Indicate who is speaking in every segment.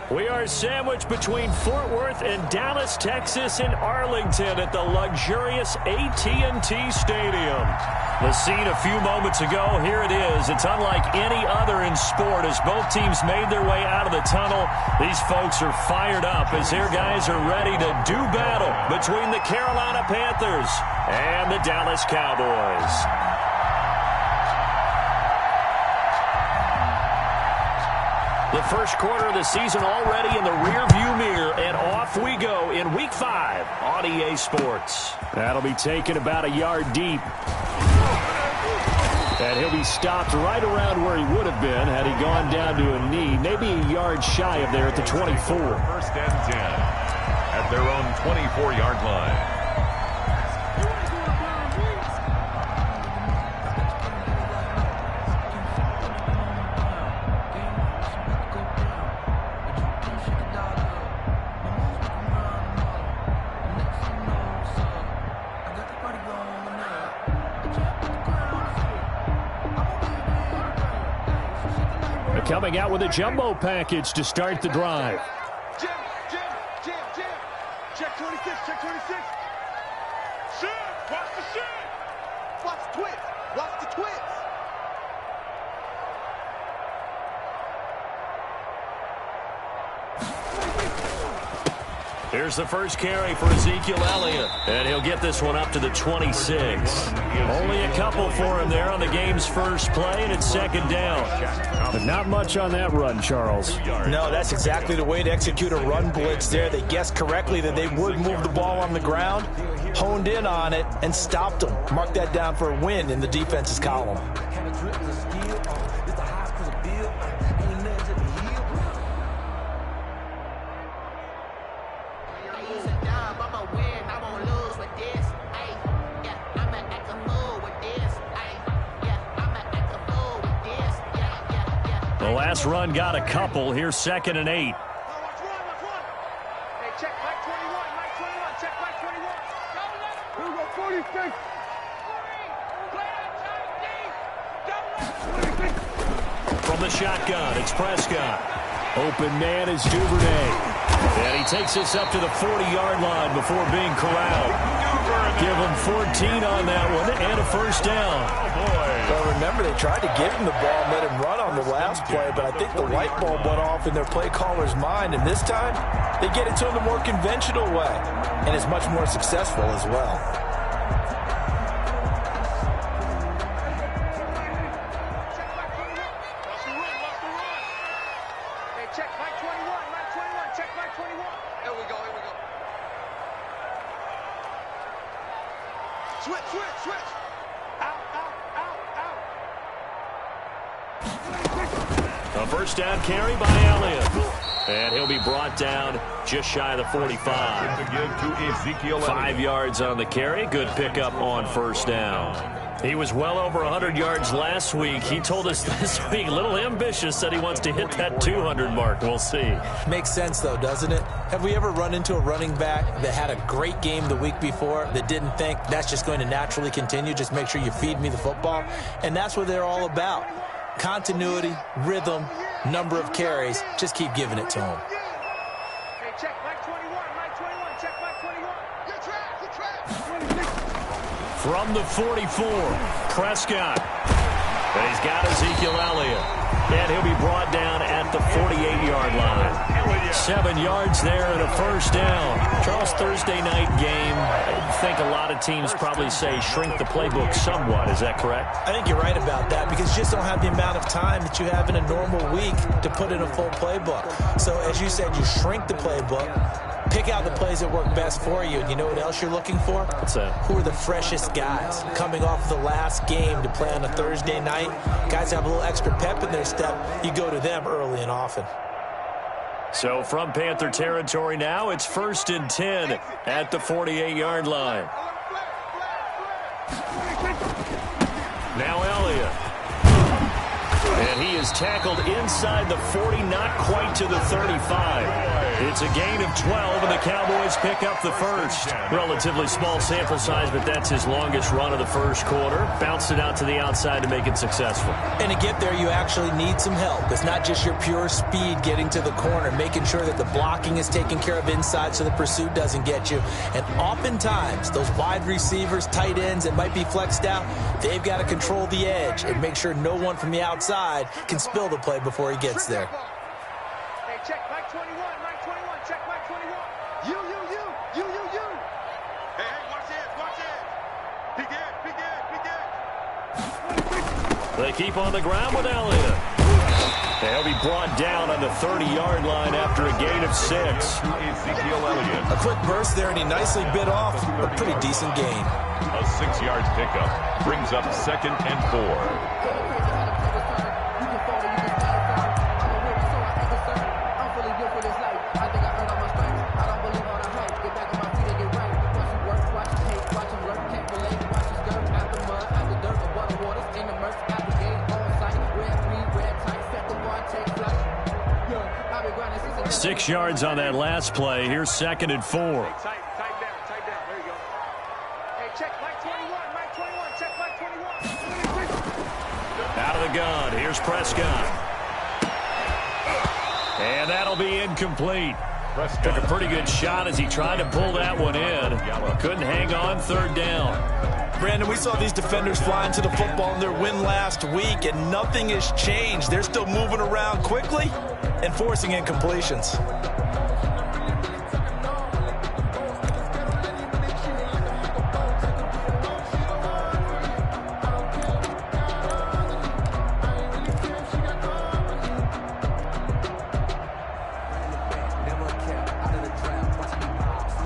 Speaker 1: We are sandwiched between Fort Worth and Dallas, Texas, and Arlington at the luxurious AT&T Stadium. The scene a few moments ago, here it is. It's unlike any other in sport as both teams made their way out of the tunnel. These folks are fired up as their guys are ready to do battle between the Carolina Panthers and the Dallas Cowboys. The first quarter of the season already in the rearview mirror, and off we go in Week 5 on EA Sports. That'll be taken about a yard deep. And he'll be stopped right around where he would have been had he gone down to a knee, maybe a yard shy of there at the 24.
Speaker 2: First and 10 at their own 24-yard line.
Speaker 1: Coming out with a jumbo package to start the drive.
Speaker 3: Jim. Check 26, check 26. Shit, watch the shit. Watch the twits, watch the twits.
Speaker 1: Here's the first carry for Ezekiel Elliott, and he'll get this one up to the 26. Only a couple for him there on the game's first play, and it's second down. But not much on that run, Charles.
Speaker 4: No, that's exactly the way to execute a run blitz there. They guessed correctly that they would move the ball on the ground, honed in on it, and stopped them. Mark that down for a win in the defense's column.
Speaker 1: The last run got a couple. Here's second and 8.
Speaker 3: Hey, check Mike 21, check Mike 21. Here we go, 46.
Speaker 1: From the shotgun, it's Prescott. Open man is Duvernay. And he takes this up to the 40-yard line before being corralled. Give him 14 on that one and a first down.
Speaker 4: Well, remember, they tried to give him the ball and let him run on the last play, but I think the light bulb went off in their play caller's mind, and this time they get it to him the more conventional way, and is much more successful as well.
Speaker 3: Check Mike 21, check Mike 21. Here we go. Switch. Out.
Speaker 1: A first down carry by Elliott. And he'll be brought down just shy of the 45.
Speaker 2: To give to Ezekiel
Speaker 1: 5 yards on the carry. Good pickup on first down. He was well over 100 yards last week. He told us this week, a little ambitious, said he wants to hit that 200 mark. We'll see.
Speaker 4: Makes sense, though, doesn't it? Have we ever run into a running back that had a great game the week before that didn't think that's just going to naturally continue? Just make sure you feed me the football. And that's what they're all about. Continuity, rhythm, number of carries. Just keep giving it to him.
Speaker 3: Hey, check Mike 21, check Mike 21. You're trapped.
Speaker 1: From the 44, Prescott. And he's got Ezekiel Elliott. And he'll be brought down at the 48-yard line. 7 yards there and a first down. Charles, Thursday night game. I think a lot of teams probably say shrink the playbook somewhat. Is that correct?
Speaker 4: I think you're right about that because you just don't have the amount of time that you have in a normal week to put in a full playbook. So, as you said, you shrink the playbook. Pick out the plays that work best for you. And you know what else you're looking for?
Speaker 1: What's that?
Speaker 4: Who are the freshest guys? Coming off of the last game to play on a Thursday night, guys have a little extra pep in their step. You go to them early and often.
Speaker 1: So from Panther territory now, it's 1st and 10 at the 48-yard line. Now Elliott. And he is tackled inside the 40, not quite to the 35. It's a gain of 12, and the Cowboys pick up the first. Relatively small sample size, but that's his longest run of the first quarter. Bounced it out to the outside to make it successful.
Speaker 4: And to get there, you actually need some help. It's not just your pure speed getting to the corner, making sure that the blocking is taken care of inside so the pursuit doesn't get you. And oftentimes, those wide receivers, tight ends that might be flexed out, they've got to control the edge and make sure no one from the outside can spill the play before he gets there.
Speaker 3: Hey, check Mike 21, Mike 21, check Mike 21. You. Hey, watch it. Big Ed.
Speaker 1: They keep on the ground with Elliott. They'll be brought down on the 30-yard line after a gain of 6.
Speaker 2: Ezekiel Elliott.
Speaker 4: A quick burst there, and he nicely bit off a pretty decent gain.
Speaker 2: A 6 yards pickup brings up 2nd and 4.
Speaker 1: Six yards on that last play. Here's 2nd and 4.
Speaker 3: Tight down. There you go. Hey, check Mike 21, check Mike 21.
Speaker 1: Out of the gun. Here's Prescott. And that'll be incomplete. Took a pretty good shot as he tried to pull that one in. Couldn't hang on. 3rd down.
Speaker 4: Brandon, we saw these defenders flying to the football in their win last week, and nothing has changed. They're still moving around quickly and forcing incompletions.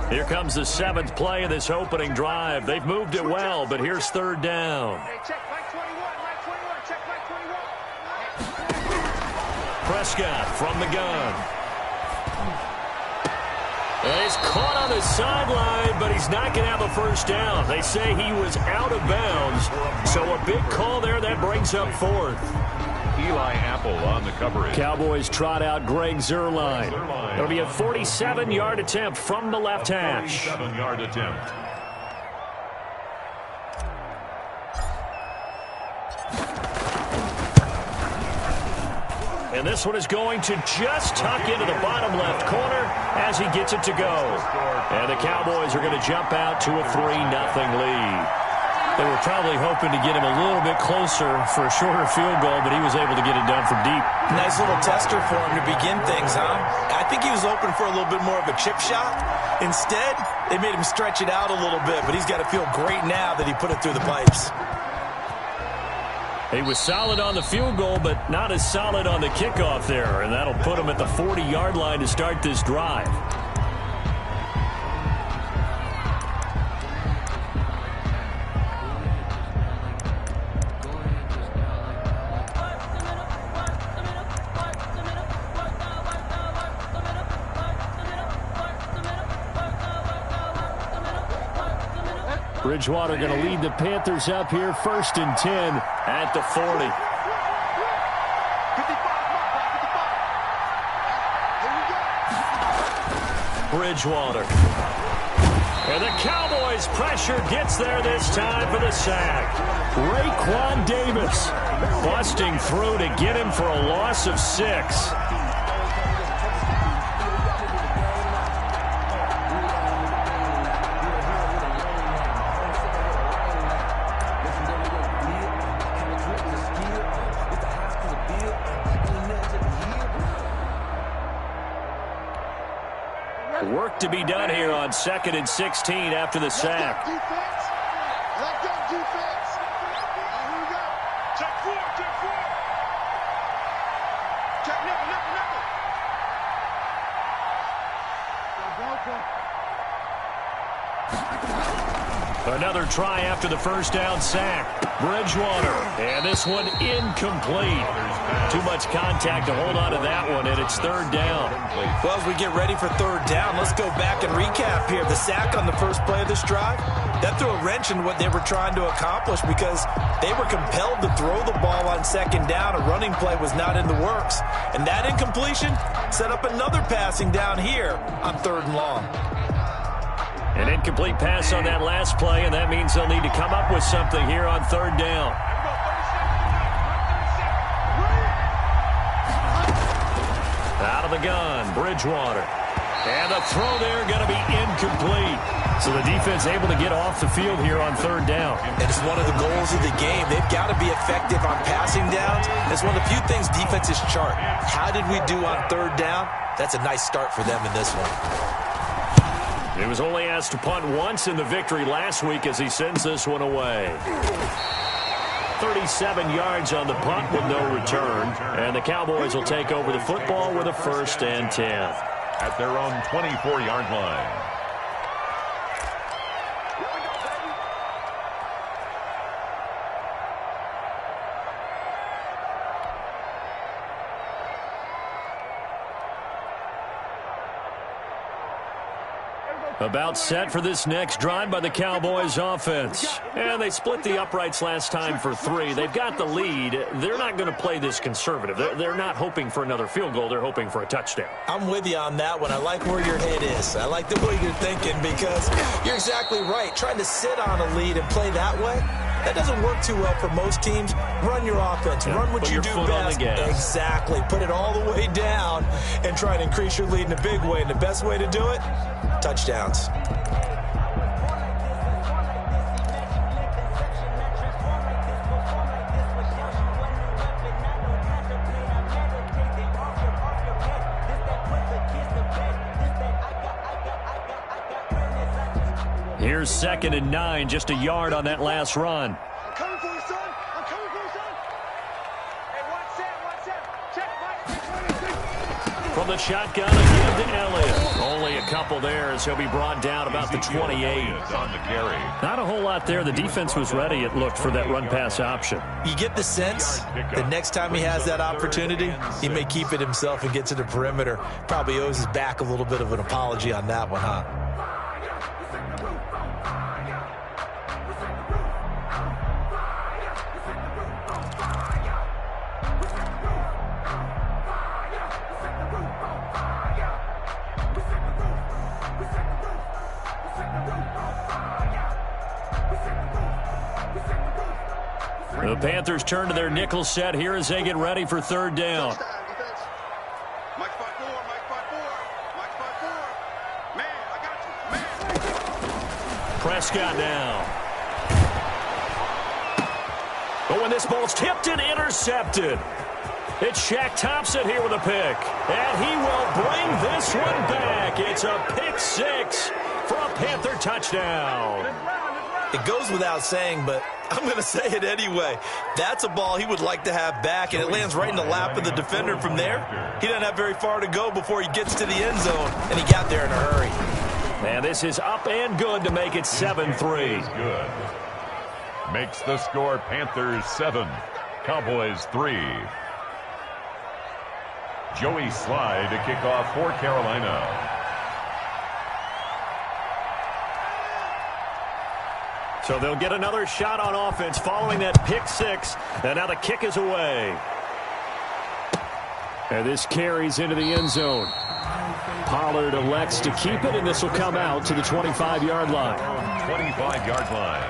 Speaker 1: Here comes the 7th play of this opening drive. They've moved it well, but here's 3rd down.
Speaker 3: Hey, check Mike 21, check Mike 21.
Speaker 1: Prescott from the gun. And he's caught on the sideline, but he's not going to have a first down. They say he was out of bounds, so a big call there that brings up 4th.
Speaker 2: Eli Apple on the coverage.
Speaker 1: Cowboys trot out Greg Zuerlein. It'll be a 47-yard attempt from the left hash.
Speaker 2: 47-yard attempt.
Speaker 1: And this one is going to just tuck into the bottom left corner as he gets it to go. And the Cowboys are going to jump out to a 3-0 lead. They were probably hoping to get him a little bit closer for a shorter field goal, but he was able to get it done from deep.
Speaker 4: Nice little tester for him to begin things, huh? I think he was open for a little bit more of a chip shot. Instead, they made him stretch it out a little bit, but he's got to feel great now that he put it through the pipes.
Speaker 1: He was solid on the field goal, but not as solid on the kickoff there, and that'll put him at the 40-yard line to start this drive. Bridgewater going to lead the Panthers up here, 1st and 10 at the 40. Bridgewater. And the Cowboys' pressure gets there this time for the sack. Raekwon Davis busting through to get him for a loss of 6. Work to be done here on 2nd and 16 after the sack.
Speaker 3: Let's go, defense. Here we go. Check 4. Check nickel.
Speaker 1: Another try after the first down sack. Bridgewater, and this one incomplete. Too much contact to hold on to that one, and it's third down.
Speaker 4: Well, as we get ready for third down, let's go back and recap here. The sack on the first play of this drive, that threw a wrench in what they were trying to accomplish because they were compelled to throw the ball on second down. A running play was not in the works. And that incompletion set up another passing down here on third and long.
Speaker 1: An incomplete pass on that last play, and that means they'll need to come up with something here on third down. Out of the gun, Bridgewater. And the throw there going to be incomplete. So the defense able to get off the field here on third down.
Speaker 4: And it's one of the goals of the game. They've got to be effective on passing downs. It's one of the few things defenses chart. How did we do on third down? That's a nice start for them in this one.
Speaker 1: He was only asked to punt once in the victory last week as he sends this one away. 37 yards on the punt with no return. And the Cowboys will take over the football with a 1st and 10.
Speaker 2: At their own 24-yard line.
Speaker 1: About set for this next drive by the Cowboys offense. And they split the uprights last time for 3. They've got the lead. They're not going to play this conservative. They're not hoping for another field goal. They're hoping for a touchdown.
Speaker 4: I'm with you on that one. I like where your head is. I like the way you're thinking because you're exactly right. Trying to sit on a lead and play that way, that doesn't work too well for most teams. Run your offense.
Speaker 1: Yeah,
Speaker 4: run what you do best. Exactly. Put it all the way down and try and increase your lead in a big way. And the best way to do it, touchdowns.
Speaker 1: Here's 2nd and 9, just a yard on that last run.
Speaker 3: I'm coming for you, son. I'm coming for you, son. Hey, watch that. Check.
Speaker 1: From the shotgun, again to Elliott. Only a couple there as he'll be brought down about the 28.
Speaker 2: On the carry.
Speaker 1: Not a whole lot there. The defense was ready, it looked, for that run-pass option.
Speaker 4: You get the sense the next time he has that opportunity, he may keep it himself and get to the perimeter. Probably owes his back a little bit of an apology on that one, huh?
Speaker 1: The Panthers turn to their nickel set here as they get ready for third down.
Speaker 3: Mike 5-4. Man, I got you. Man.
Speaker 1: Prescott now. But when this ball's tipped and intercepted, it's Shaq Thompson here with a pick. And he will bring this one back. It's a pick 6 for a Panther touchdown.
Speaker 4: It goes without saying, but I'm going to say it anyway. That's a ball he would like to have back, and it lands right in the lap of the defender from there. He doesn't have very far to go before he gets to the end zone, and he got there in a hurry.
Speaker 1: And this is up and good to make it 7-3.
Speaker 2: Good. Makes the score Panthers 7, Cowboys 3. Joey Slye to kick off for Carolina.
Speaker 1: So they'll get another shot on offense following that pick 6. And now the kick is away. And this carries into the end zone. Pollard elects to keep it, and this will come out to the 25-yard line.
Speaker 2: 25-yard line.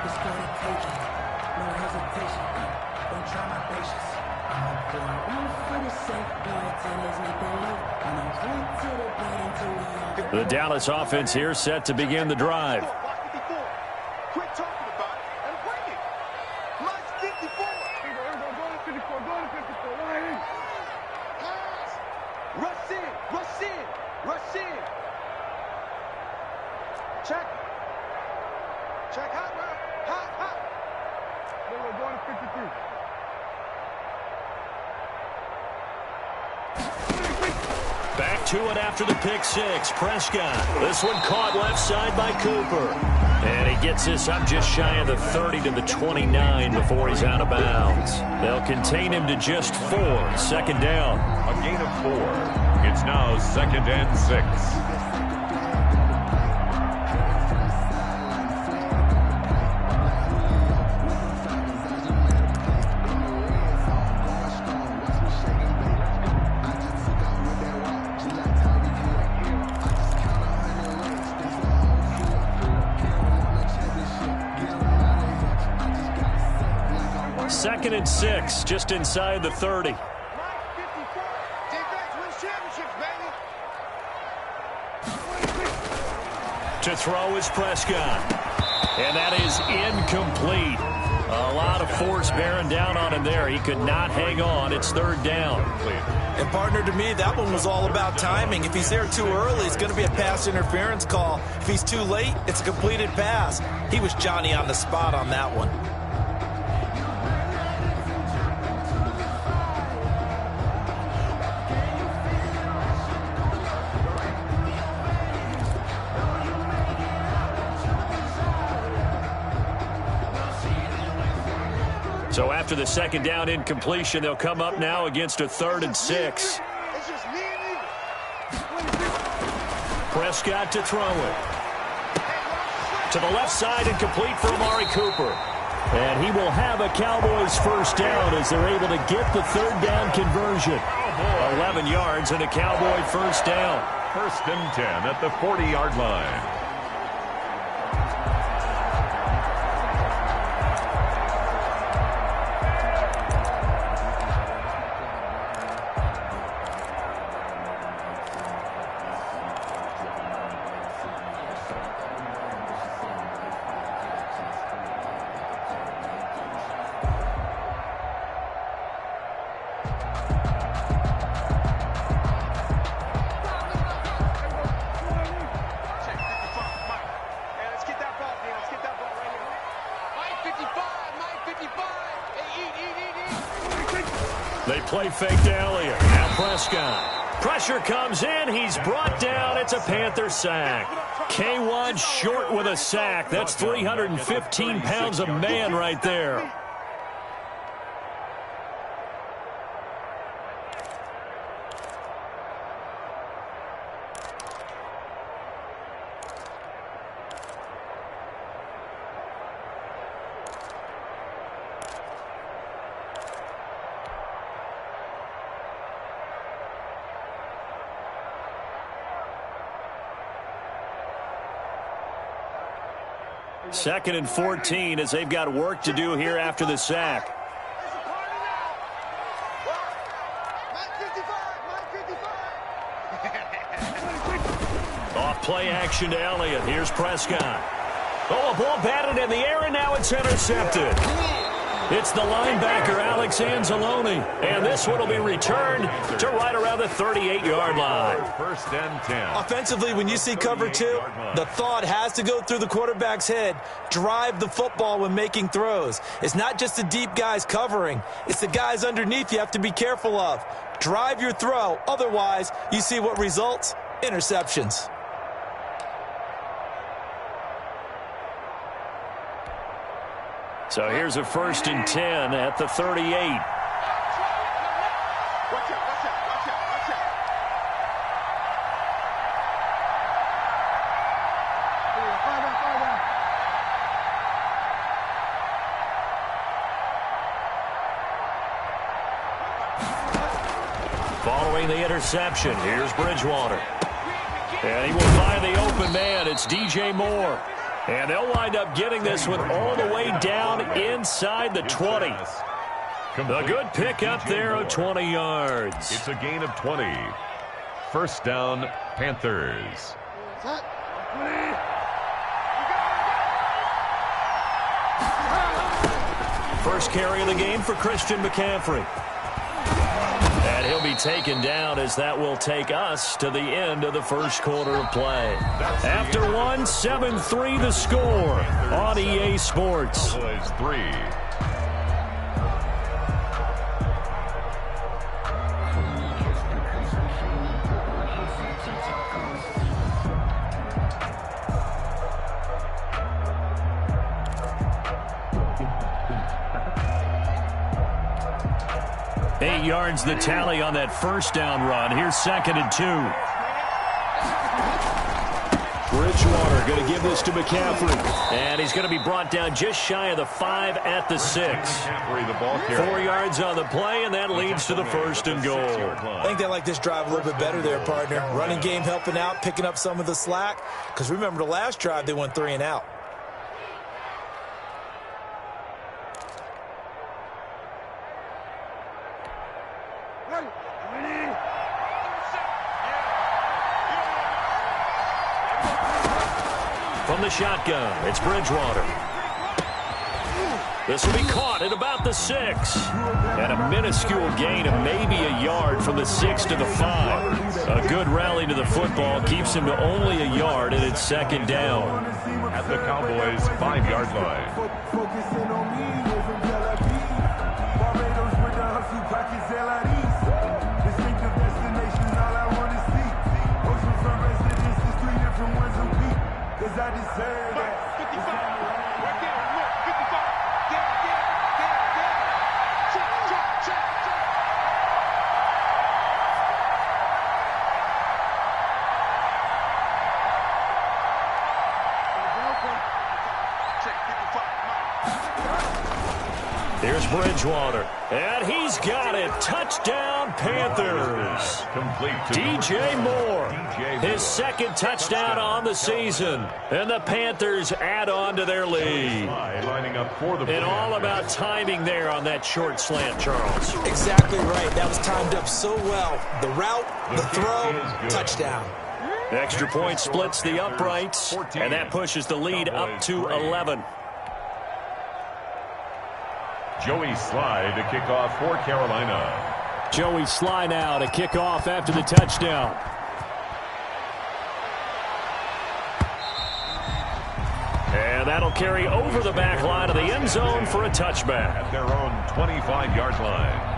Speaker 1: The Dallas offense here set to begin the drive.
Speaker 3: Quit talking about it and bring it. Plus 54. Go to 54. Pass. Rush in. Check. Hot, man. Hot. We're going to 53.
Speaker 1: Back to it after the pick six. Prescott. This one caught left side by Cooper. And he gets this up just shy of the 30 to the 29 before he's out of bounds. They'll contain him to just 4. Second down.
Speaker 2: A gain of 4. It's now 2nd and 6.
Speaker 1: Second and 6, just inside the 30. To throw is Prescott. And that is incomplete. A lot of force bearing down on him there. He could not hang on. It's 3rd down.
Speaker 4: And partner, to me, that one was all about timing. If he's there too early, it's going to be a pass interference call. If he's too late, it's a completed pass. He was Johnny on the spot on that one.
Speaker 1: So after the second down incompletion, they'll come up now against a 3rd and 6. Prescott to throw it. To the left side and complete for Amari Cooper. And he will have a Cowboys first down as they're able to get the 3rd down conversion. 11 yards and a Cowboy first down.
Speaker 2: 1st and 10 at the 40-yard line.
Speaker 1: They play fake to Elliott. Now Prescott. Pressure comes in. He's brought down. It's a Panther sack. K1 short with a sack. That's 315 pounds of man right there. Second and 14 as they've got work to do here after the sack. Off play action to Elliott. Here's Prescott. Oh, a ball batted in the air, and now it's intercepted. It's the linebacker, Alex Anzalone. And this one will be returned to right around the 38-yard line.
Speaker 2: 1st and 10.
Speaker 4: Offensively, when you see cover 2, the thought has to go through the quarterback's head. Drive the football when making throws. It's not just the deep guys covering. It's the guys underneath you have to be careful of. Drive your throw. Otherwise, you see what results? Interceptions.
Speaker 1: So here's a 1st and 10 at the 38. Following the interception, here's Bridgewater. And he will find the open man. It's DJ Moore. And they'll wind up getting this one all the way down inside the 20. A good pick up there of 20 yards.
Speaker 2: It's a gain of 20. 1st down, Panthers.
Speaker 1: First carry of the game for Christian McCaffrey. And he'll be taken down as that will take us to the end of the first quarter of play. After one, 7-3 the score on EA Sports.
Speaker 2: Cowboys 3.
Speaker 1: 8 yards the tally on that first down run. Here's 2nd and 2. Bridgewater going to give this to McCaffrey. And he's going to be brought down just shy of the 5 at the 6. 4 yards on the play, and that leads to the 1st and goal.
Speaker 4: I think they like this drive a little bit better there, partner. Running game helping out, picking up some of the slack. Because remember, the last drive, they went 3 and out.
Speaker 1: From the shotgun, it's Bridgewater. This will be caught at about the 6. And a minuscule gain of maybe a yard from the 6 to the 5. A good rally to the football keeps him to only a yard, and it's 2nd down.
Speaker 2: At the Cowboys' 5-yard line.
Speaker 1: Here's Bridgewater, and he's got it. Touchdown, Panthers.
Speaker 2: Complete to
Speaker 1: DJ Moore, his 2nd touchdown on the season. And the Panthers add on to their lead.
Speaker 2: Lining up for the
Speaker 1: and all about timing there on that short slant, Charles.
Speaker 4: Exactly right. That was timed up so well. The route, the throw, touchdown.
Speaker 1: Extra point splits the uprights, and that pushes the lead up to 11.
Speaker 2: Joey Sly to kick off for Carolina.
Speaker 1: Joey Sly now to kick off after the touchdown. And that'll carry over the back line of the end zone for a touchback.
Speaker 2: At their own 25-yard line.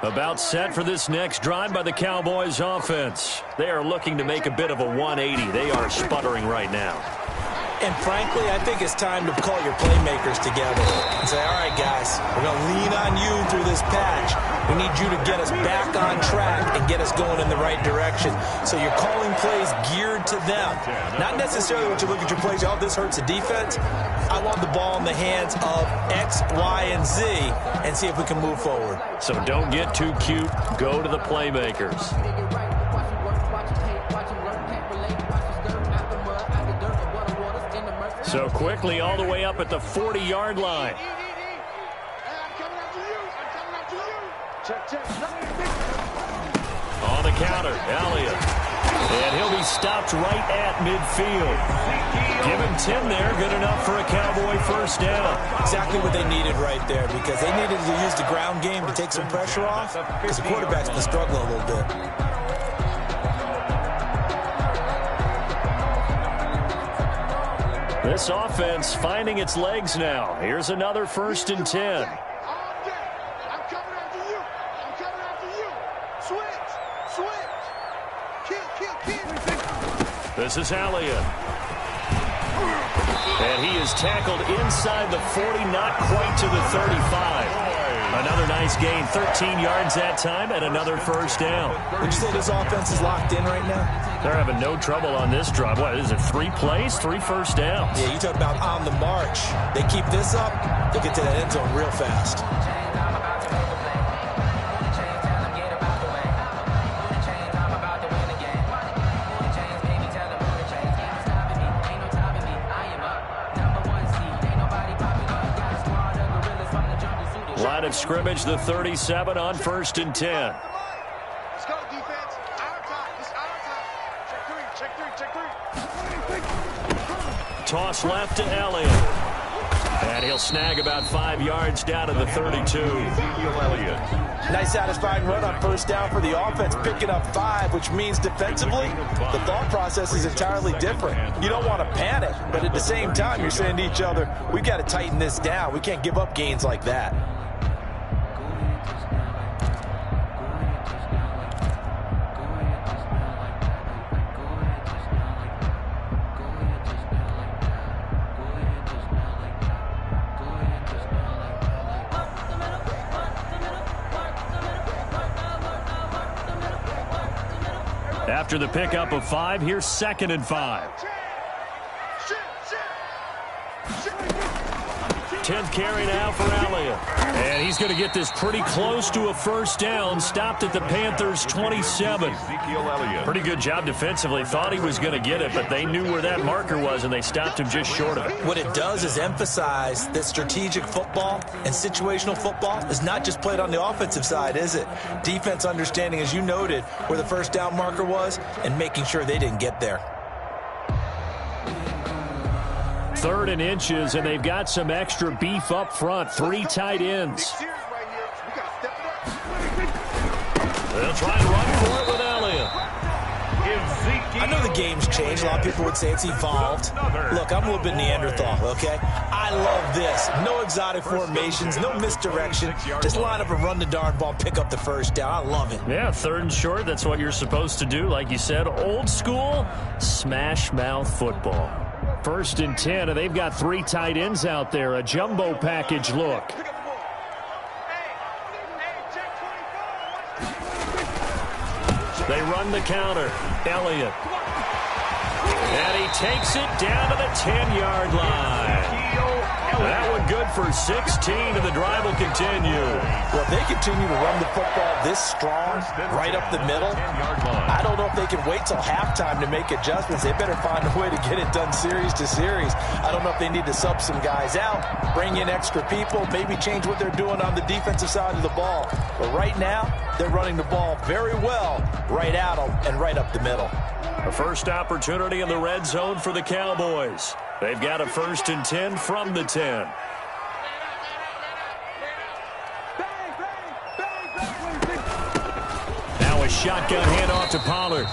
Speaker 1: About set for this next drive by the Cowboys offense. They are looking to make a bit of a 180. They are sputtering right now.
Speaker 4: And frankly, I think it's time to call your playmakers together and say, all right, guys, we're going to lean on you through this patch. We need you to get us back on track and get us going in the right direction. So you're calling plays geared to them. Not necessarily when you look at your plays, oh, this hurts the defense. I want the ball in the hands of X, Y, and Z and see if we can move forward.
Speaker 1: So don't get too cute. Go to the playmakers. So quickly all the way up at the 40-yard line. On the counter, Elliott. And he'll be stopped right at midfield. Give him 10 there, good enough for a Cowboy first down.
Speaker 4: Exactly what they needed right there, because they needed to use the ground game to take some pressure off, because the quarterback's been struggling a little bit.
Speaker 1: This offense finding its legs now. Here's another 1st and 10. This is Elliott. And he is tackled inside the 40, not quite to the 35. Another nice gain, 13 yards that time, and another first down.
Speaker 4: Would you say this offense is locked in right now?
Speaker 1: They're having no trouble on this drive. What is it, 3 plays, 3 first downs?
Speaker 4: Yeah, you talk about on the march. They keep this up, they get to that end zone real fast.
Speaker 1: Line of scrimmage, the 37 on 1st and 10.
Speaker 3: Let's go, defense. Our time. This is our time. Check three.
Speaker 1: Toss left to Elliott. And he'll snag about 5 yards down to the 32.
Speaker 4: Nice satisfying run on first down for the offense, picking up 5, which means defensively, the thought process is entirely different. You don't want to panic, but at the same time, you're saying to each other, we've got to tighten this down. We can't give up gains like that.
Speaker 1: After the pickup of 5, here's 2nd and 5. 10th carry now for Elliott. And he's going to get this pretty close to a first down. Stopped at the Panthers' 27. Pretty good job defensively. Thought he was going to get it, but they knew where that marker was, and they stopped him just short of it.
Speaker 4: What it does is emphasize that strategic football and situational football is not just played on the offensive side, is it? Defense understanding, as you noted, where the first down marker was and making sure they didn't get there.
Speaker 1: 3rd and inches, and they've got some extra beef up front. 3 tight ends. They'll try and run for it with Elliott.
Speaker 4: I know the game's changed. A lot of people would say it's evolved. Look, I'm a little bit Neanderthal, okay? I love this. No exotic formations, no misdirection. Just line up and run the darn ball, pick up the first down. I love it.
Speaker 1: Yeah, 3rd and short. That's what you're supposed to do. Like you said, old school, smash mouth football. 1st and 10, and they've got 3 tight ends out there. A jumbo package look. They run the counter. Elliott. And he takes it down to the 10-yard line. That one good for 16, and the drive will continue.
Speaker 4: Well, if they continue to run the football this strong, right up the middle, I don't know if they can wait till halftime to make adjustments. They better find a way to get it done series to series. I don't know if they need to sub some guys out, bring in extra people, maybe change what they're doing on the defensive side of the ball. But right now, they're running the ball very well right at them and right up the middle.
Speaker 1: A first opportunity in the red zone for the Cowboys. They've got a 1st and 10 from the 10. Now a shotgun handoff to Pollard.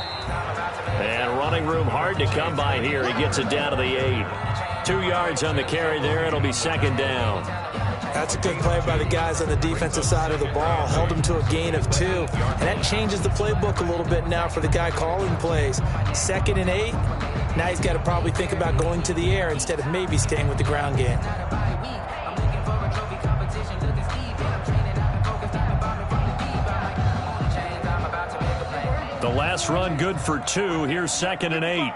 Speaker 1: And running room hard to come by here. He gets it down to the 8. 2 yards on the carry there. It'll be 2nd down.
Speaker 4: That's a good play by the guys on the defensive side of the ball. Held them to a gain of 2. And that changes the playbook a little bit now for the guy calling plays. 2nd and 8. Now he's got to probably think about going to the air instead of maybe staying with the ground game.
Speaker 1: The last run good for 2. Here's 2nd and 8.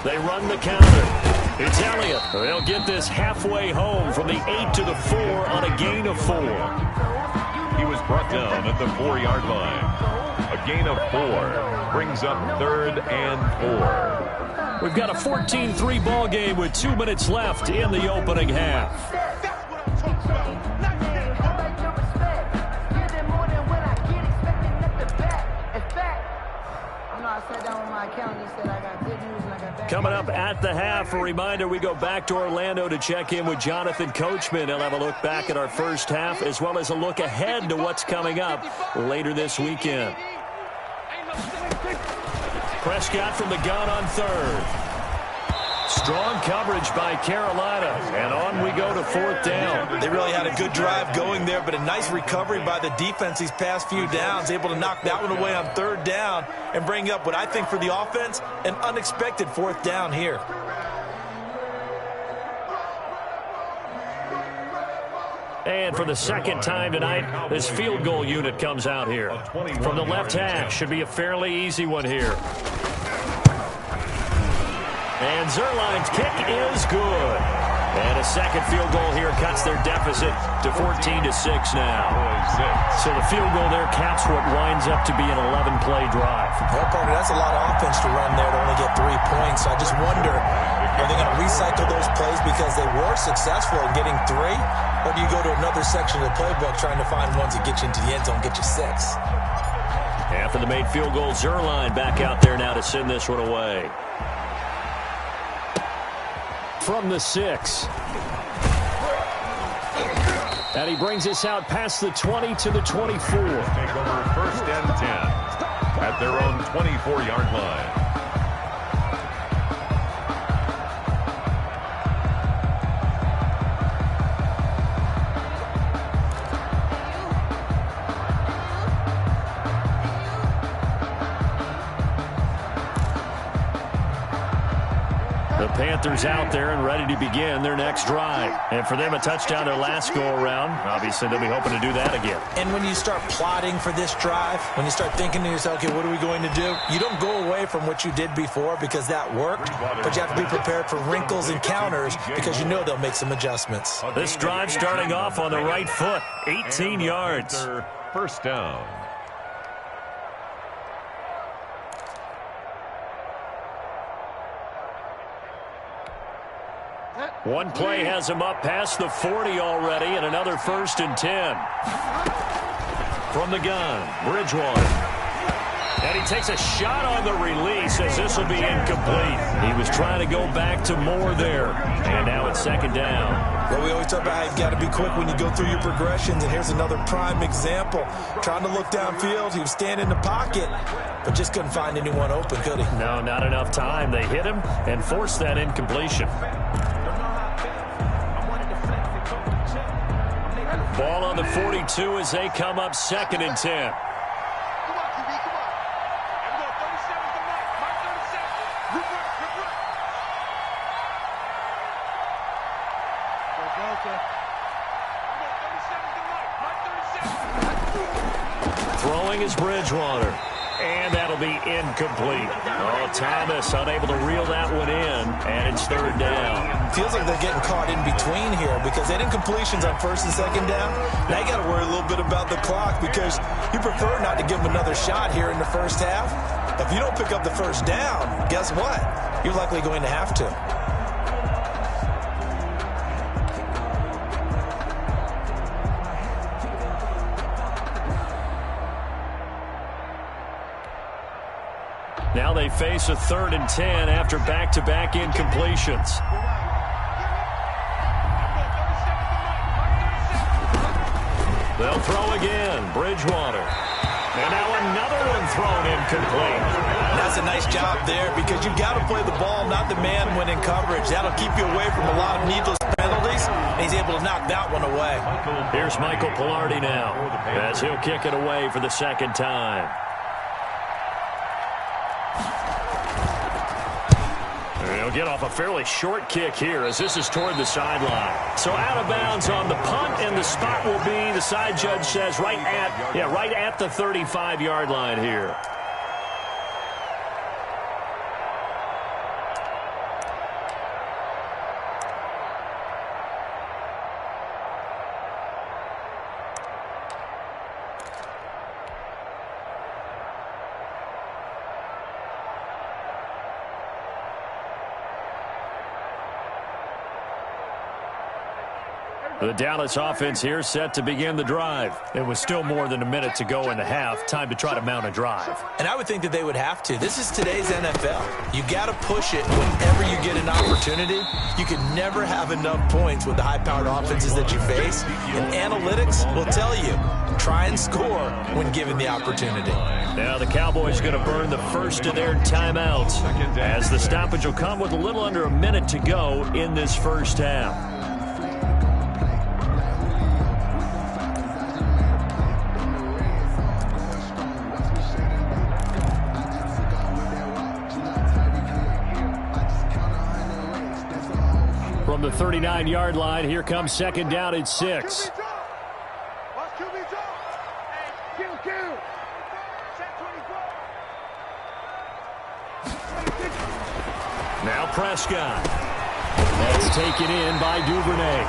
Speaker 1: They run the counter. It's Elliott. They'll get this halfway home from the 8 to the 4 on a gain of 4.
Speaker 2: He was brought down at the 4-yard line. A gain of 4 brings up 3rd and 4.
Speaker 1: We've got a 14-3 ball game with 2 minutes left in the opening half. Coming up at the half, a reminder, we go back to Orlando to check in with Jonathan Coachman. He'll have a look back at our first half as well as a look ahead to what's coming up later this weekend. Prescott from the gun on 3rd. Strong coverage by Carolina, and on we go to 4th down.
Speaker 4: They really had a good drive going there, but a nice recovery by the defense these past few downs, able to knock that one away on 3rd down and bring up what I think for the offense, an unexpected 4th down here.
Speaker 1: And for the 2nd time tonight, this field goal unit comes out here. From the left hash, should be a fairly easy one here. And Zerline's kick is good. And a second field goal here cuts their deficit to 14-6 now. So the field goal there caps what winds up to be an 11-play drive.
Speaker 4: Well, partner, that's a lot of offense to run there to only get 3 points. So I just wonder, are they going to recycle those plays because they were successful in getting 3? Or do you go to another section of the playbook trying to find ones that get you into the end zone, get you 6?
Speaker 1: for the made field goal. Zerline back out there now to send this one away. From the 6. And he brings us out past the 20 to the 24.
Speaker 2: Take over 1st and 10 at their own 24-yard line.
Speaker 1: Panthers out there and ready to begin their next drive. And for them, a touchdown their last go-around. Obviously, they'll be hoping to do that again.
Speaker 4: And when you start plotting for this drive, when you start thinking to yourself, okay, what are we going to do? You don't go away from what you did before because that worked, but you have to be prepared for wrinkles and counters because you know they'll make some adjustments.
Speaker 1: This drive starting off on the right foot, 18 yards.
Speaker 2: First down.
Speaker 1: One play has him up past the 40 already, and another 1st and 10. From the gun, Bridgewater. And he takes a shot on the release as this will be incomplete. He was trying to go back to more there, and now it's 2nd down.
Speaker 4: Well, we always talk about how you've got to be quick when you go through your progressions, and here's another prime example. Trying to look downfield, he was standing in the pocket, but just couldn't find anyone open, could he?
Speaker 1: No, not enough time. They hit him and forced that incompletion. Ball on the 42 as they come up 2nd and 10. Throwing is Bridgewater. And that'll be incomplete. Oh, Thomas unable to reel that one in, and it's 3rd down.
Speaker 4: Feels like they're getting caught in between here because they had incompletions on 1st and 2nd down. Now you got to worry a little bit about the clock because you prefer not to give them another shot here in the first half. If you don't pick up the 1st down, guess what? You're likely going to have to.
Speaker 1: Now they face a 3rd and 10 after back-to-back incompletions. They'll throw again. Bridgewater. And now another one thrown incomplete.
Speaker 4: That's a nice job there because you've got to play the ball, not the man when in coverage. That'll keep you away from a lot of needless penalties, and he's able to knock that one away.
Speaker 1: Here's Michael Pilardi now as he'll kick it away for the 2nd time. He'll get off a fairly short kick here as this is toward the sideline. So out of bounds on the punt, and the spot will be, the side judge says, right at the 35-yard line here. The Dallas offense here set to begin the drive. It was still more than a minute to go in the half. Time to try to mount a drive.
Speaker 4: And I would think that they would have to. This is today's NFL. You got to push it whenever you get an opportunity. You can never have enough points with the high-powered offenses that you face. And analytics will tell you, try and score when given the opportunity.
Speaker 1: Now the Cowboys going to burn the first of their timeouts as the stoppage will come with a little under a minute to go in this first half. From the 39-yard line, here comes 2nd down and 6. Now Prescott. That's taken in by Duvernay.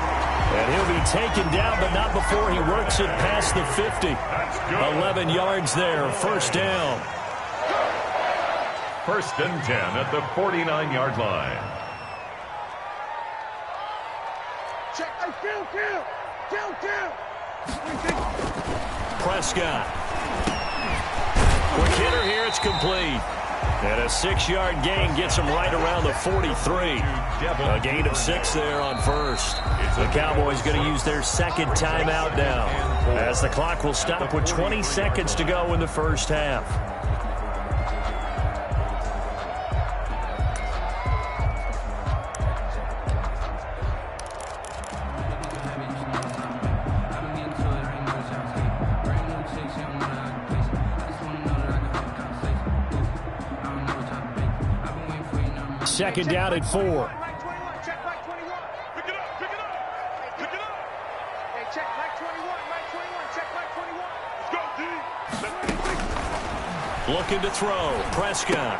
Speaker 1: And he'll be taken down, but not before he works it past the 50. 11 yards there, 1st down.
Speaker 2: 1st and 10 at the 49-yard line.
Speaker 1: Prescott. Quick hitter here, it's complete. And a 6-yard gain gets him right around the 43. A gain of 6 there on first. The Cowboys going to use their second timeout now, as the clock will stop with 20 seconds to go in the first half. Second down at 4.
Speaker 3: Check Mike 21. Pick it up. Pick it up. Pick it up. Hey, check Mike 21. Mike 21. Check Mike 21. Let's go, D.
Speaker 1: Looking to throw. Prescott.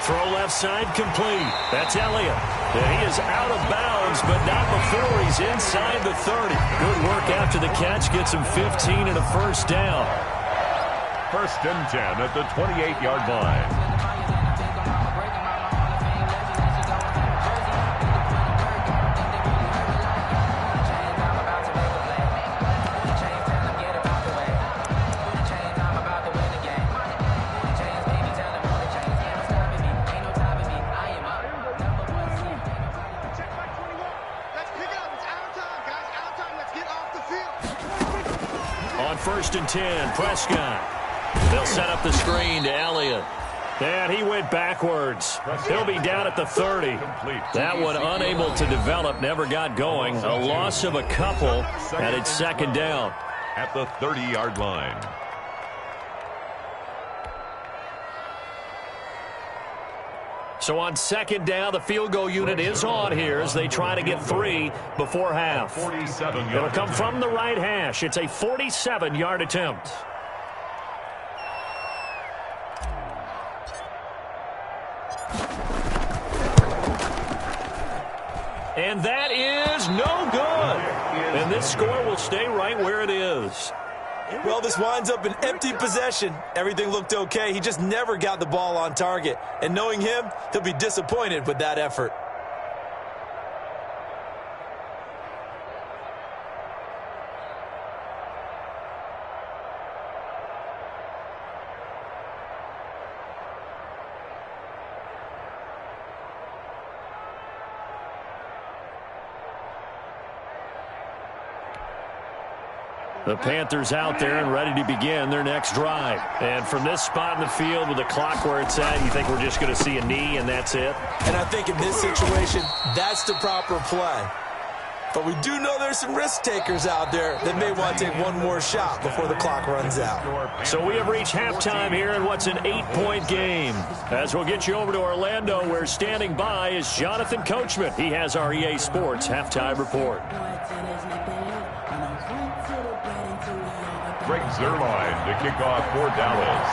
Speaker 1: Throw left side complete. That's Elliott. And he is out of bounds, but not before he's inside the 30. Good work after the catch. Gets him 15 and a first down.
Speaker 2: First and 10 at the 28-yard line.
Speaker 1: First and 10, Prescott. They'll set up the screen to Elliott. And he went backwards. He'll be down at the 30. That one unable to develop, never got going. A loss of a couple, and it's second down.
Speaker 2: At the 30-yard line.
Speaker 1: So on second down, the field goal unit is on here as they try to get 3 before half. It'll come from the right hash. It's a 47-yard attempt. And that is no good. And this score will stay right where it is.
Speaker 4: Well, this winds up an empty possession. Everything looked okay. He just never got the ball on target. And knowing him, he'll be disappointed with that effort.
Speaker 1: The Panthers out there and ready to begin their next drive. And from this spot in the field with the clock where it's at, you think we're just going to see a knee and that's it?
Speaker 4: And I think in this situation, that's the proper play. But we do know there's some risk takers out there that may want to take one more shot before the clock runs out.
Speaker 1: So we have reached halftime here in what's an 8-point game. As we'll get you over to Orlando, where standing by is Jonathan Coachman. He has our EA Sports halftime report.
Speaker 2: Greg Zuerlein to kick off for Dallas.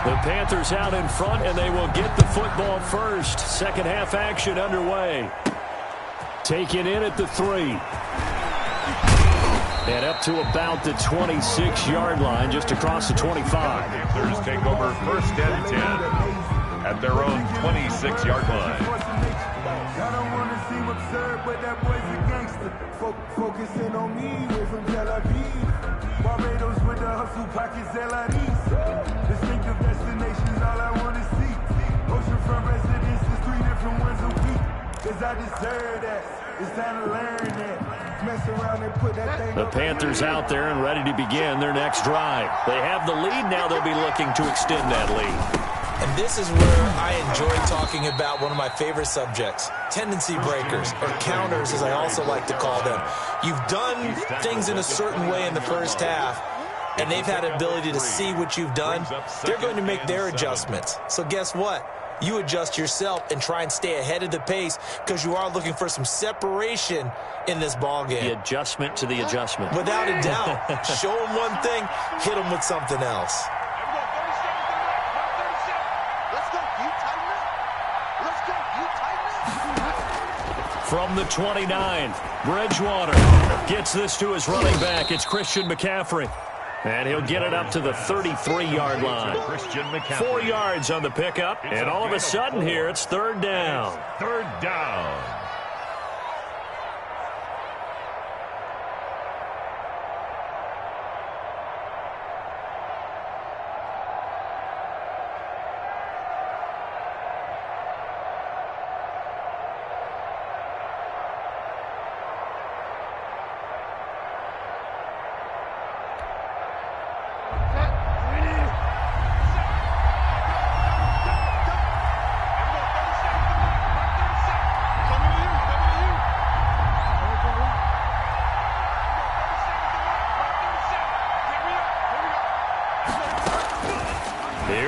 Speaker 1: The Panthers out in front, and they will get the football first. Second half action underway. Taken in at the 3. And up to about the 26-yard line, just across the 25.
Speaker 2: Panthers take over first and 10 at their own 26-yard line.
Speaker 5: I don't want to seem absurd, but that boy's a gangster. Focusing on me, way from Tel Aviv. Barbados with the hustle pockets, LREs. Distinctive destinations, all I want to see. Oceanfront residences, 3 different ones a week. Cause I deserve that. It's time to learn that. Mess around and put that thing.
Speaker 1: The Panthers out there and ready to begin their next drive. They have the lead now. They'll be looking to extend that lead.
Speaker 4: And this is where I enjoy talking about one of my favorite subjects, tendency breakers, or counters as I also like to call them. You've done things in a certain way in the first half, and they've had an ability to see what you've done. They're going to make their adjustments. So guess what? You adjust yourself and try and stay ahead of the pace because you are looking for some separation in this ball game.
Speaker 1: The adjustment to the adjustment.
Speaker 4: Without a doubt. Show them one thing, hit them with something else.
Speaker 1: From the 29, Bridgewater gets this to his running back. It's Christian McCaffrey. And he'll get it up to the 33-yard line. 4 yards on the pickup. And all of a sudden here, it's third down.
Speaker 2: Third down.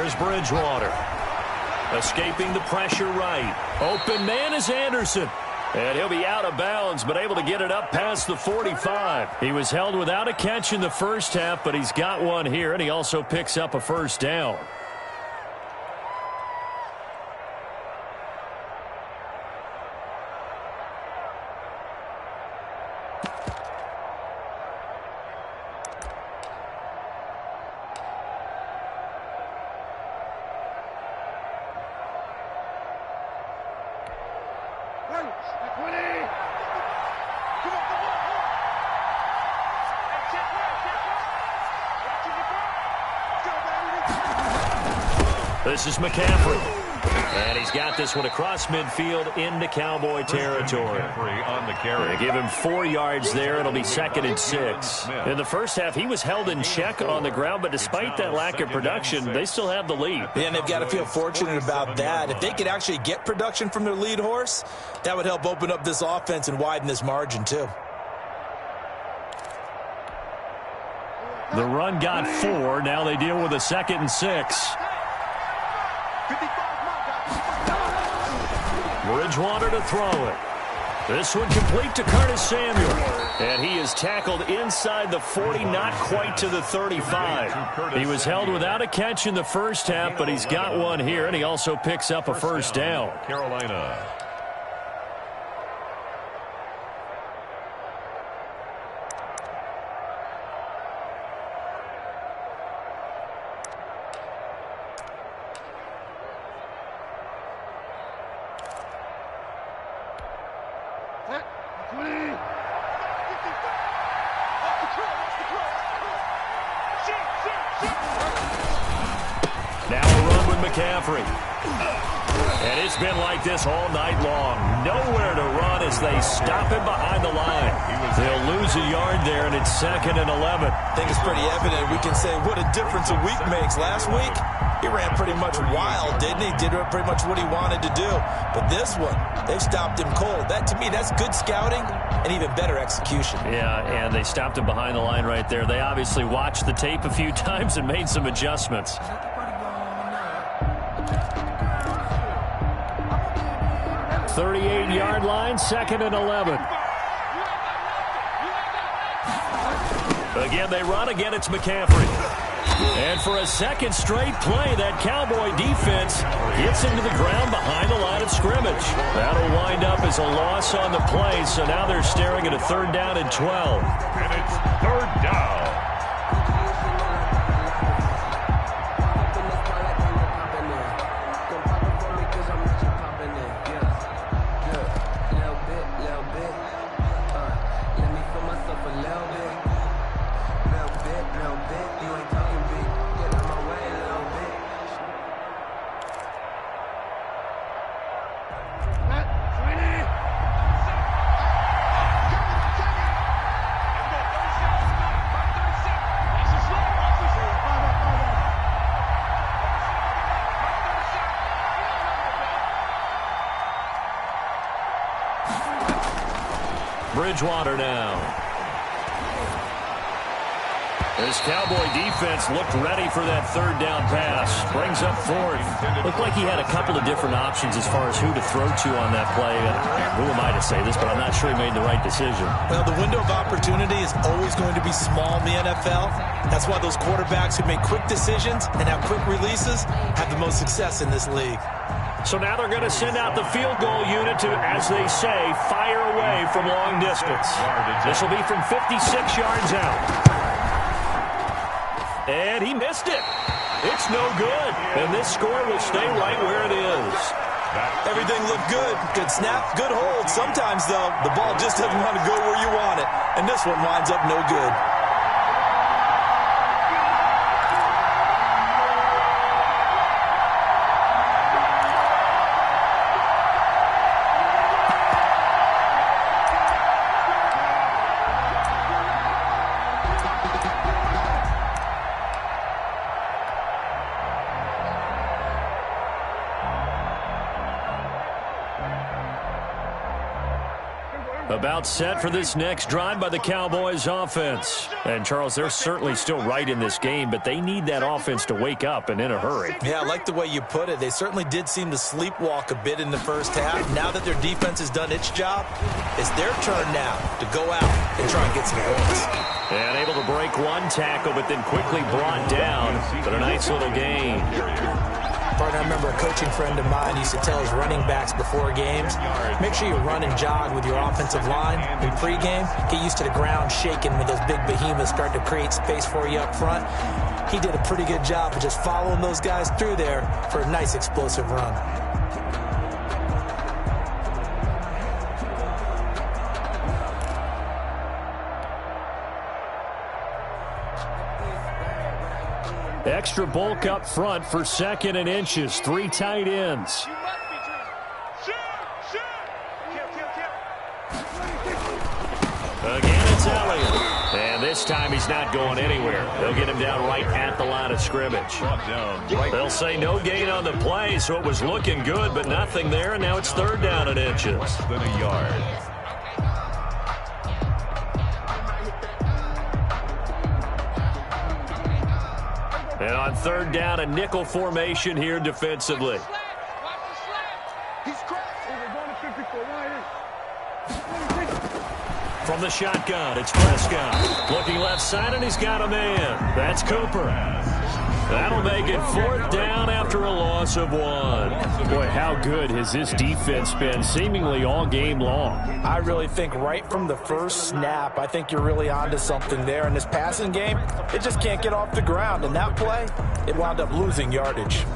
Speaker 1: Here's Bridgewater. Escaping the pressure right. Open man is Anderson. And he'll be out of bounds, but able to get it up past the 45. He was held without a catch in the first half, but he's got one here, and he also picks up a first down. This is McCaffrey. And he's got this one across midfield into Cowboy territory.
Speaker 2: On the carry.
Speaker 1: They give him 4 yards there. It'll be 2nd and 6. In the first half, he was held in check on the ground, but despite that lack of production, they still have the lead.
Speaker 4: Yeah, and they've got to feel fortunate about that. If they could actually get production from their lead horse, that would help open up this offense and widen this margin, too.
Speaker 1: The run got 4. Now they deal with a 2nd and 6. Bridgewater to throw it. This one complete to Curtis Samuel. And he is tackled inside the 40, not quite to the 35. He was held without a catch in the first half, but he's got one here, and he also picks up a first down.
Speaker 2: Carolina.
Speaker 1: Now a run with McCaffrey. And it's been like this all night long. Nowhere to run as they stop him behind the line. They'll lose a yard there, and it's 2nd and 11.
Speaker 4: I think it's pretty evident. We can say what a difference a week makes. Last week, he ran pretty much wild, didn't he? Did pretty much what he wanted to do. But this one, they stopped him cold. That, to me, that's good scouting and even better execution.
Speaker 1: Yeah, and they stopped him behind the line right there. They obviously watched the tape a few times and made some adjustments. 38-yard line, 2nd and 11. Again, they run. Again, it's McCaffrey. And for a second straight play, that Cowboy defense gets into the ground behind the line of scrimmage. That'll wind up as a loss on the play, so now they're staring at a 3rd down and 12.
Speaker 2: And it's 3rd down.
Speaker 1: Bridgewater now. This Cowboy defense looked ready for that 3rd down pass. Brings up 4th. Looked like he had a couple of different options as far as who to throw to on that play. Who am I to say this, but I'm not sure he made the right decision.
Speaker 4: Well, the window of opportunity is always going to be small in the NFL. That's why those quarterbacks who make quick decisions and have quick releases have the most success in this league.
Speaker 1: So now they're going to send out the field goal unit to, as they say, fire away from long distance. This will be from 56 yards out. And he missed it. It's no good. And this score will stay right where it is.
Speaker 4: Everything looked good. Good snap, good hold. Sometimes, though, the ball just doesn't want to go where you want it. And this one winds up no good.
Speaker 1: About set for this next drive by the Cowboys offense. And, Charles, they're certainly still right in this game, but they need that offense to wake up and in a hurry.
Speaker 4: Yeah, I like the way you put it. They certainly did seem to sleepwalk a bit in the first half. Now that their defense has done its job, it's their turn now to go out and try and get some points.
Speaker 1: And able to break one tackle, but then quickly brought down. But a nice little gain.
Speaker 4: I remember a coaching friend of mine used to tell his running backs before games, make sure you run and jog with your offensive line in pregame. Get used to the ground shaking when those big behemoths start to create space for you up front. He did a pretty good job of just following those guys through there for a nice explosive run.
Speaker 1: Extra bulk up front for 2nd and inches. 3 tight ends. Again, it's Elliott. And this time he's not going anywhere. They'll get him down right at the line of scrimmage. They'll say no gain on the play, so it was looking good, but nothing there, and now it's 3rd down and inches.
Speaker 2: Less than a yard.
Speaker 1: And on 3rd down, a nickel formation here defensively. From the shotgun, it's Prescott. Looking left side, and he's got a man. That's Cooper. That'll make it 4th down after a loss of 1. Boy, how good has this defense been seemingly all game long?
Speaker 4: I really think right from the first snap, I think you're really onto something there. In this passing game, it just can't get off the ground. And that play, it wound up losing yardage.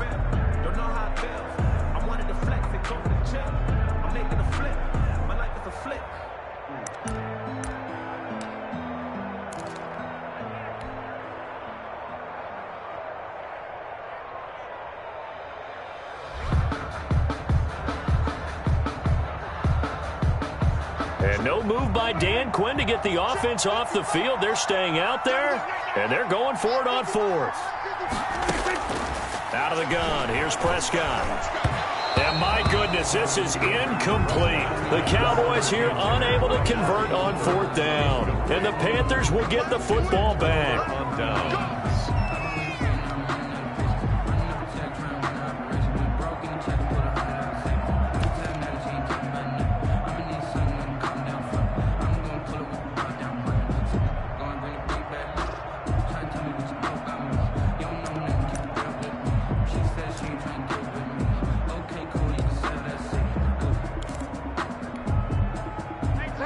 Speaker 1: And no move by Dan Quinn to get the offense off the field. They're staying out there, and they're going for it on 4th. Out of the gun, here's Prescott. And my goodness, this is incomplete. The Cowboys here unable to convert on 4th down. And the Panthers will get the football back.
Speaker 2: On down.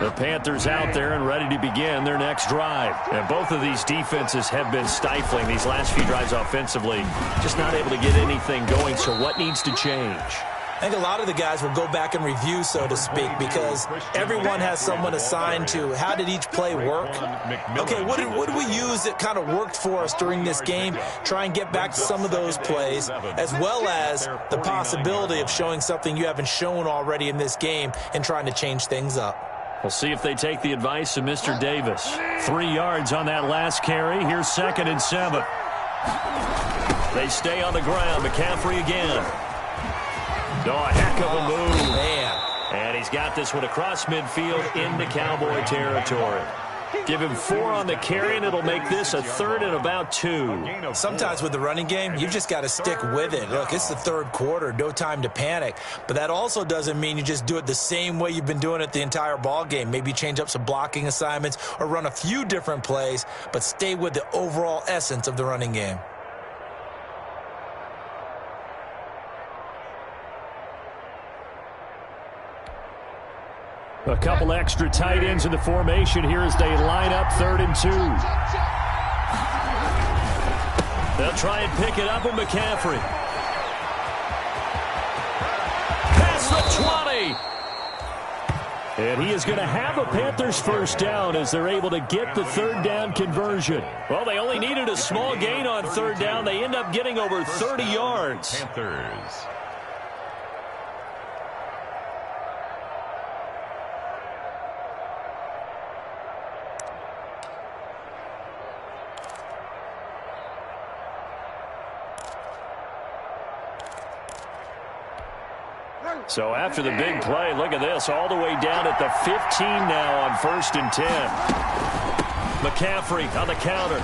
Speaker 1: The Panthers out there and ready to begin their next drive. And both of these defenses have been stifling these last few drives offensively. Just not able to get anything going, so what needs to change?
Speaker 4: I think a lot of the guys will go back and review, so to speak, because everyone has someone assigned to how did each play work. Okay, what did we use that kind of worked for us during this game? Try and get back to some of those plays, as well as the possibility of showing something you haven't shown already in this game and trying to change things up.
Speaker 1: We'll see if they take the advice of Mr. Davis. 3 yards on that last carry. Here's 2nd and 7. They stay on the ground. McCaffrey again. Oh, a heck of a move.
Speaker 4: Man.
Speaker 1: And he's got this one across midfield into Cowboy territory. Give him 4 on the carry, and it'll make this a 3rd and about 2.
Speaker 4: Sometimes with the running game, you've just got to stick with it. Look, it's the 3rd quarter, no time to panic. But that also doesn't mean you just do it the same way you've been doing it the entire ball game. Maybe change up some blocking assignments or run a few different plays, but stay with the overall essence of the running game.
Speaker 1: A couple extra tight ends in the formation here as they line up 3rd and 2. They'll try and pick it up with McCaffrey. Past the 20. And he is going to have a Panthers 1st down as they're able to get the 3rd down conversion. Well, they only needed a small gain on 3rd down. They end up getting over 30 yards.
Speaker 2: Panthers.
Speaker 1: So after the big play, look at this, all the way down at the 15 now on 1st and 10. McCaffrey on the counter.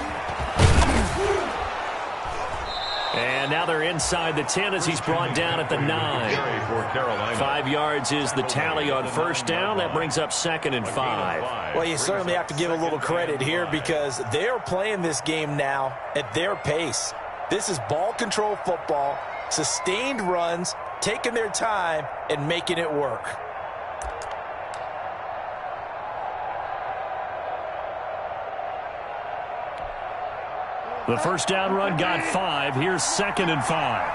Speaker 1: And now they're inside the 10 as he's brought down at the 9. 5 yards is the tally on 1st down. That brings up 2nd and 5.
Speaker 4: Well, you certainly have to give a little credit here because they're playing this game now at their pace. This is ball control football, sustained runs, taking their time and making it work.
Speaker 1: The 1st down run got 5. Here's 2nd and 5.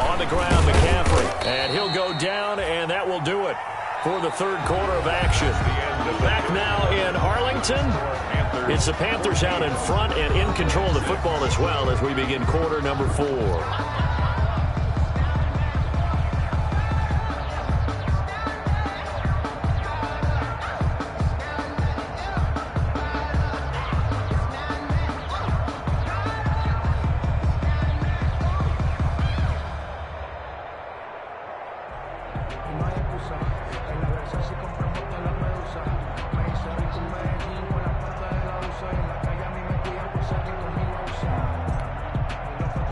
Speaker 1: On the ground, McCaffrey. And he'll go down, and that will do it for the 3rd quarter of action. Back now in Arlington. It's the Panthers out in front and in control of the football as well as we begin quarter number 4.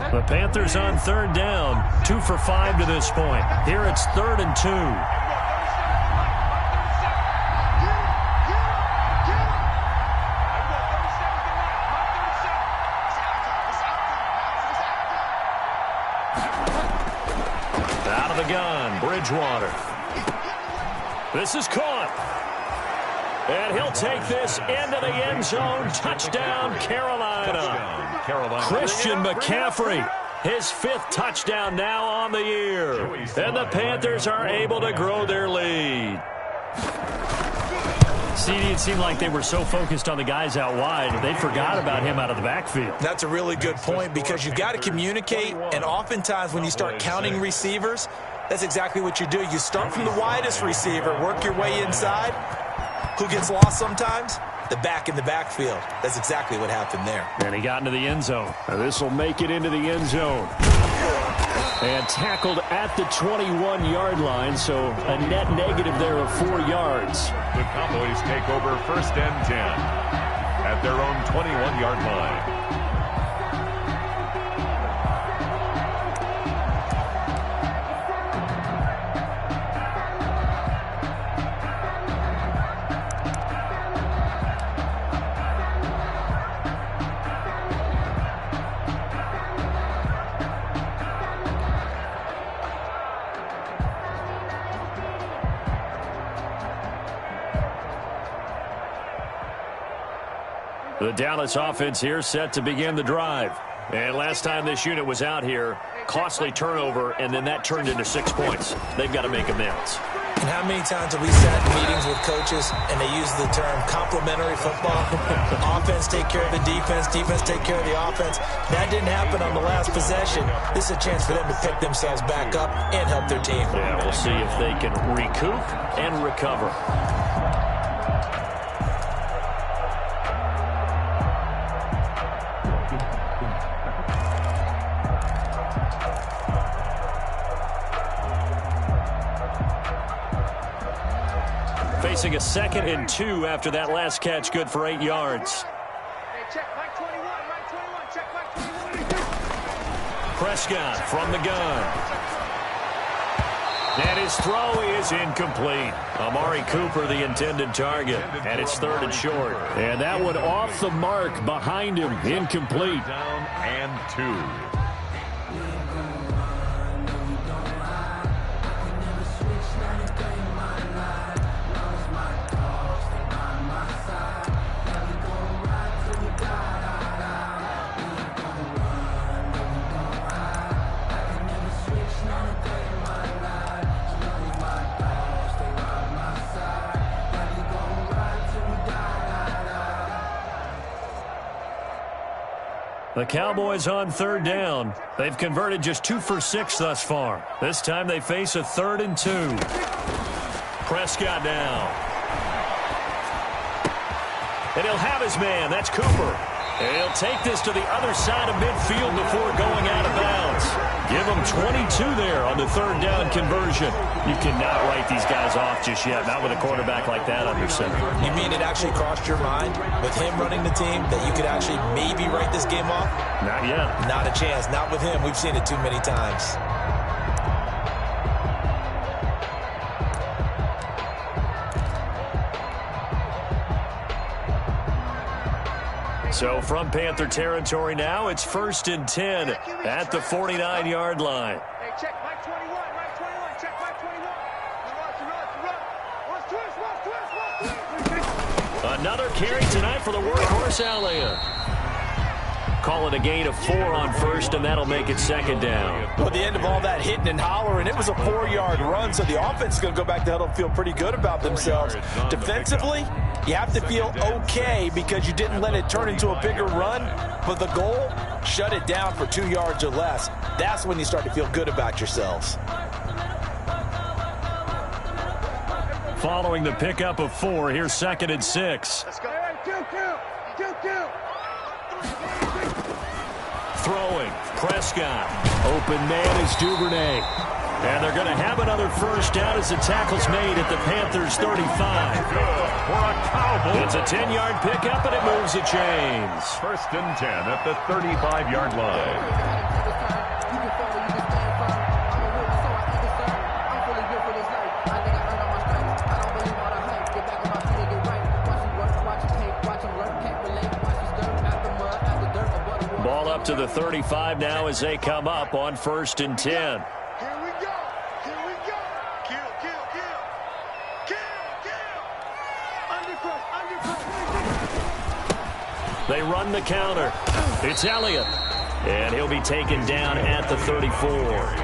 Speaker 1: The Panthers on 3rd down, 2 for 5 to this point. Here it's 3rd and 2. Out of the gun, Bridgewater. This is caught. And he'll take this into the end zone. Touchdown, Carolina. Christian McCaffrey, his 5th touchdown now on the year. And the Panthers are able to grow their lead. CD, it seemed like they were so focused on the guys out wide, they forgot about him out of the backfield.
Speaker 4: That's a really good point because you've got to communicate, and oftentimes when you start counting receivers, that's exactly what you do. You start from the widest receiver, work your way inside. Who gets lost sometimes? The back in the backfield. That's exactly what happened there.
Speaker 1: And he got into the end zone. This will make it into the end zone. And tackled at the 21-yard line, so a net negative there of 4 yards.
Speaker 2: The Cowboys take over 1st and 10 at their own 21-yard line.
Speaker 1: The Dallas offense here set to begin the drive. And last time this unit was out here, costly turnover, and then that turned into 6 points. They've got to make amends.
Speaker 4: And how many times have we sat in meetings with coaches and they use the term complementary football? Offense take care of the defense, defense take care of the offense. That didn't happen on the last possession. This is a chance for them to pick themselves back up and help their team.
Speaker 1: Yeah, we'll see if they can recoup and recover. Facing a 2nd and 2 after that last catch, good for 8 yards. Prescott from the gun. And his throw is incomplete. Amari Cooper, the intended target. And it's 3rd and short. And that one off the mark behind him. Incomplete.
Speaker 2: Down and 2.
Speaker 1: The Cowboys on 3rd down. They've converted just 2 for 6 thus far. This time they face a 3rd and 2. Prescott down. And he'll have his man. That's Cooper. He'll take this to the other side of midfield before going out of bounds. Give him 22 there on the third down conversion. You cannot write these guys off just yet, not with a quarterback like that under center.
Speaker 4: You mean it actually crossed your mind with him running the team that you could actually maybe write this game off?
Speaker 1: Not yet.
Speaker 4: Not a chance. Not with him. We've seen it too many times.
Speaker 1: So from Panther territory now, it's 1st and 10 at the 49-yard line.
Speaker 3: Hey, check Mike 21, Mike 21, check Mike 21.
Speaker 1: Another carry tonight for the workhorse Elliott. Call it a gain of 4 on first, and that'll make it 2nd down.
Speaker 4: Well, at the end of all that hitting and hollering, it was a 4-yard run, so the offense is going to go back to huddle and feel pretty good about themselves. Defensively, you have to feel okay because you didn't let it turn into a bigger run, but the goal, shut it down for 2 yards or less. That's when you start to feel good about yourselves.
Speaker 1: Following the pickup of 4, here's 2nd and 6.
Speaker 3: Let's go. Hey, kill.
Speaker 1: Throwing, Prescott. Open man is Duvernay. And they're going to have another first down as the tackle's made at the Panthers' 35.
Speaker 2: For a Cowboy.
Speaker 1: It's a 10-yard pickup, and it moves the chains.
Speaker 2: 1st and 10 at the 35-yard line.
Speaker 1: Ball up to the 35 now as they come up on 1st and 10.
Speaker 3: Here we go. Kill. Undercut.
Speaker 1: They run the counter. It's Elliott. And he'll be taken down at the 34.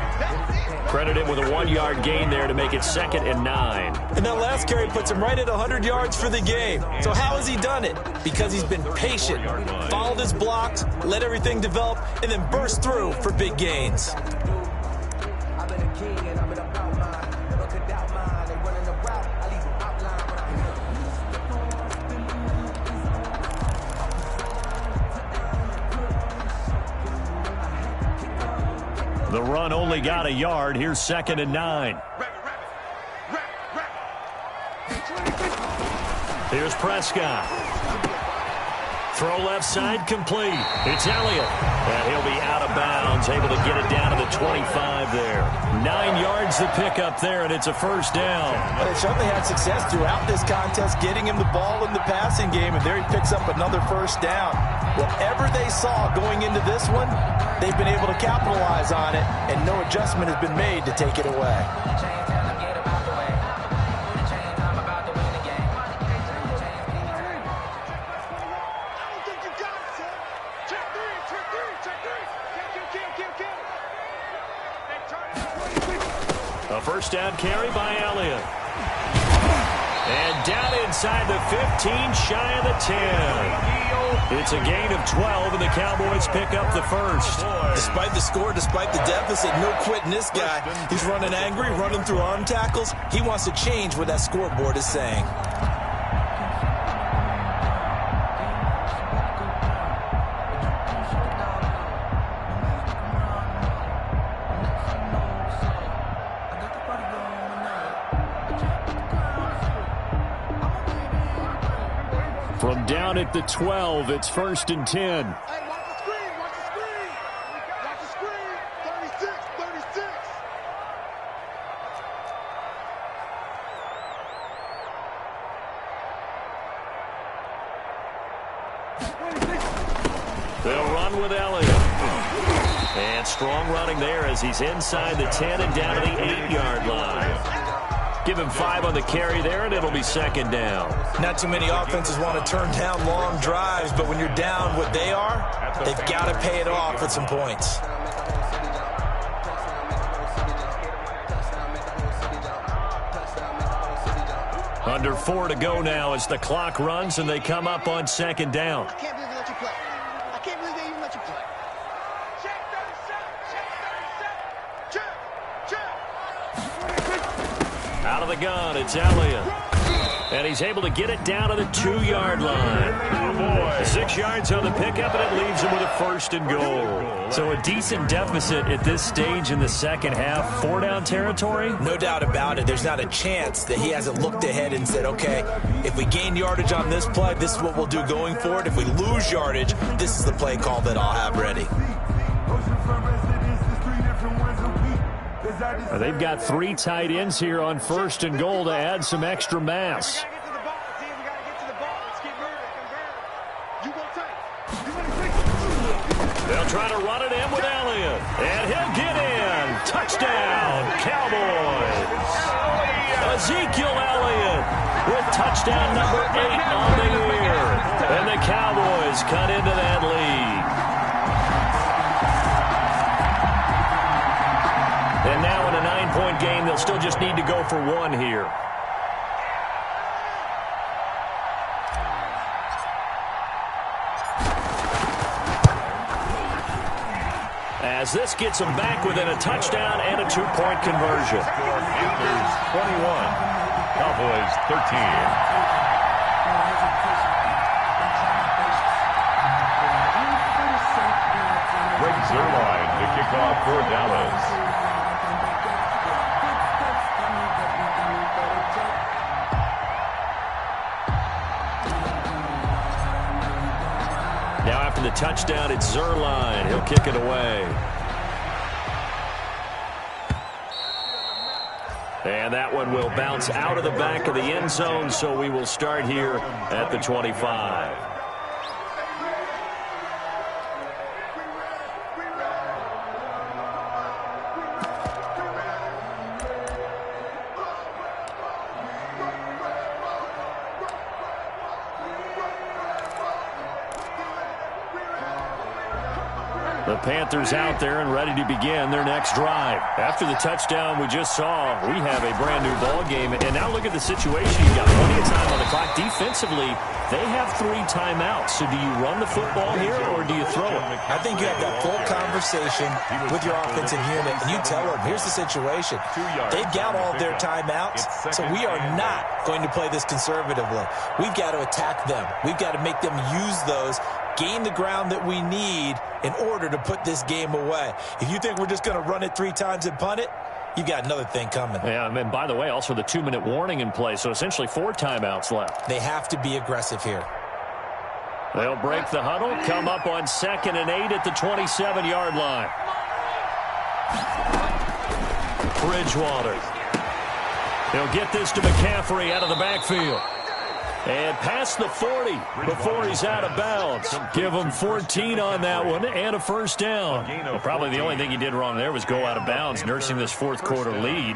Speaker 1: Credit him with a 1-yard gain there to make it 2nd and 9.
Speaker 4: And that last carry puts him right at 100 yards for the game. So how has he done it? Because he's been patient, followed his blocks, let everything develop, and then burst through for big gains.
Speaker 1: The run only got a yard. Here's 2nd and 9. Here's Prescott. Throw left side complete. It's Elliott. And he'll be out of bounds, able to get it down to the 25 there. 9 yards to pick up there, and it's a first down.
Speaker 4: But they certainly had success throughout this contest, getting him the ball in the passing game, and there he picks up another first down. Whatever they saw going into this one, they've been able to capitalize on it, and no adjustment has been made to take it away.
Speaker 1: A first down carry by Elliott. And down inside the 15, shy of the 10. It's a gain of 12, and the Cowboys pick up the first.
Speaker 4: Despite the score, despite the deficit, no quitting this guy. He's running angry, running through arm tackles. He wants to change what that scoreboard is saying.
Speaker 1: From down at the 12, it's 1st and 10.
Speaker 3: Hey, watch the screen. Watch the screen. 36.
Speaker 1: They'll run with Elliott. And strong running there as he's inside the 10 and down to the 8-yard line. Give him 5 on the carry there, and it'll be 2nd down.
Speaker 4: Not too many offenses want to turn down long drives, but when you're down what they are, they've got to pay it off with some points.
Speaker 1: Under 4 to go now as the clock runs, and they come up on 2nd down.
Speaker 3: I can't believe they let you play. I can't believe they even let you play. Check 37. Check.
Speaker 1: Out of the gun, it's Elliott. And he's able to get it down to the 2-yard line. 6 yards on the pickup, and it leaves him with a 1st and goal. So a decent deficit at this stage in the second half. 4-down territory?
Speaker 4: No doubt about it. There's not a chance that he hasn't looked ahead and said, okay, if we gain yardage on this play, this is what we'll do going forward. If we lose yardage, this is the play call that I'll have ready.
Speaker 1: They've got 3 tight ends here on 1st and goal to add some extra mass. They'll try to run it in with Elliott. And he'll get in. Touchdown, Cowboys. Ezekiel Elliott with touchdown number 8 on the year. And the Cowboys cut into that lead. And now in a 9-point game, they'll still just need to go for 1 here. As this gets them back within a touchdown and a 2-point conversion.
Speaker 2: Panthers 21, Cowboys 13. Greg Zuerlein to kick off for Dallas.
Speaker 1: Now after the touchdown, it's Zuerlein. He'll kick it away. And that one will bounce out of the back of the end zone, so we will start here at the 25. The Panthers out there and ready to begin their next drive. After the touchdown we just saw, we have a brand-new ball game. And now look at the situation. You've got plenty of time on the clock. Defensively, they have 3 timeouts. So do you run the football here or do you throw it?
Speaker 4: I think you have that full conversation with your offensive unit, and you tell them, here's the situation. They've got all of their timeouts, so we are not going to play this conservatively. We've got to attack them. We've got to make them use those, gain the ground that we need in order to put this game away. If you think we're just going to run it 3 times and punt it, you got another thing coming.
Speaker 1: Yeah, and by the way, also the 2-minute warning in play, so essentially 4 timeouts left.
Speaker 4: They have to be aggressive here.
Speaker 1: They'll break the huddle, come up on 2nd and 8 at the 27-yard line. Bridgewater. He'll get this to McCaffrey out of the backfield. And past the 40 before he's out of bounds. Give him 14 on that one and a 1st down. Well, probably the only thing he did wrong there was go out of bounds, nursing this 4th quarter lead.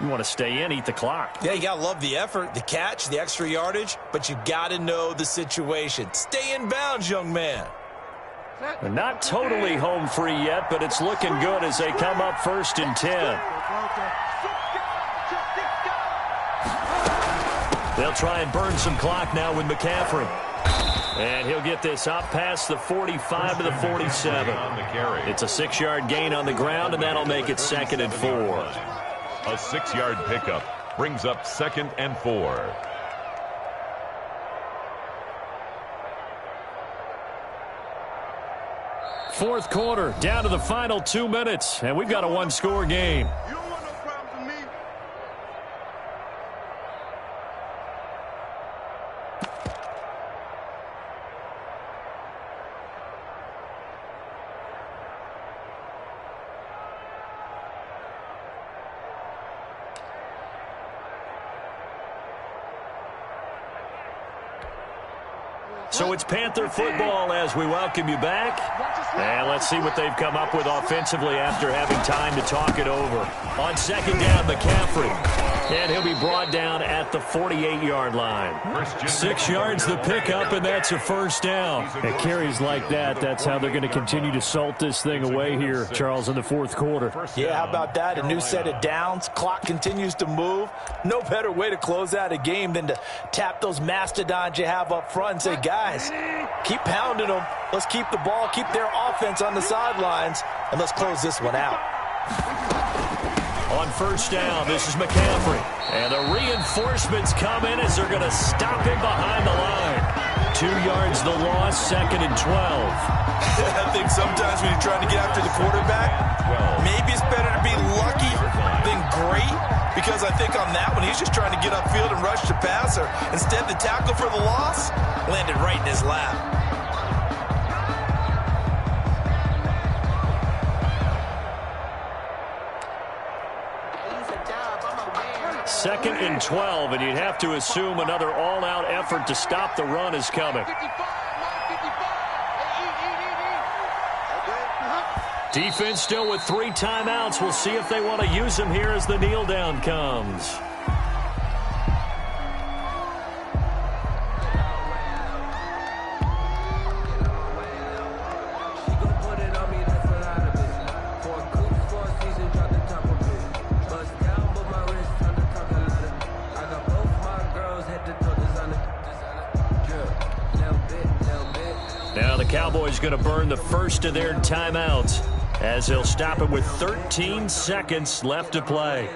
Speaker 1: You want to stay in, eat the clock.
Speaker 4: Yeah, you got to love the effort, the catch, the extra yardage, but you got to know the situation. Stay in bounds, young man.
Speaker 1: They're not totally home free yet, but it's looking good as they come up 1st and 10. They'll try and burn some clock now with McCaffrey. And he'll get this up past the 45 to the 47. It's a 6-yard gain on the ground, and that'll make it 2nd and 4.
Speaker 2: A 6-yard pickup brings up 2nd and 4.
Speaker 1: Fourth quarter, down to the final 2 minutes, and we've got a 1-score game. So it's Panther football as we welcome you back. And let's see what they've come up with offensively after having time to talk it over. On 2nd down, McCaffrey. And he'll be brought down at the 48-yard line. 6 yards the pickup, and that's a 1st down. At carries like that, that's how they're going to continue to salt this thing away here, Charles, in the 4th quarter.
Speaker 4: Yeah, how about that? A new set of downs. Clock continues to move. No better way to close out a game than to tap those mastodons you have up front and say, guys, keep pounding them. Let's keep the ball, keep their offense on the sidelines, and let's close this one out.
Speaker 1: On on first down. This is McCaffrey. And the reinforcements come in as they're going to stop him behind the line. 2 yards the loss, 2nd and 12.
Speaker 6: I think sometimes when you're trying to get after the quarterback, maybe it's better to be lucky than great, because I think on that one, he's just trying to get upfield and rush the passer. Instead, the tackle for the loss landed right in his lap.
Speaker 1: 2nd and 12, and you'd have to assume another all-out effort to stop the run is coming. Defense still with 3 timeouts. We'll see if they want to use them here as the kneel down comes. Now the Cowboys going to burn the first of their timeouts as they'll stop it with 13 seconds left to play.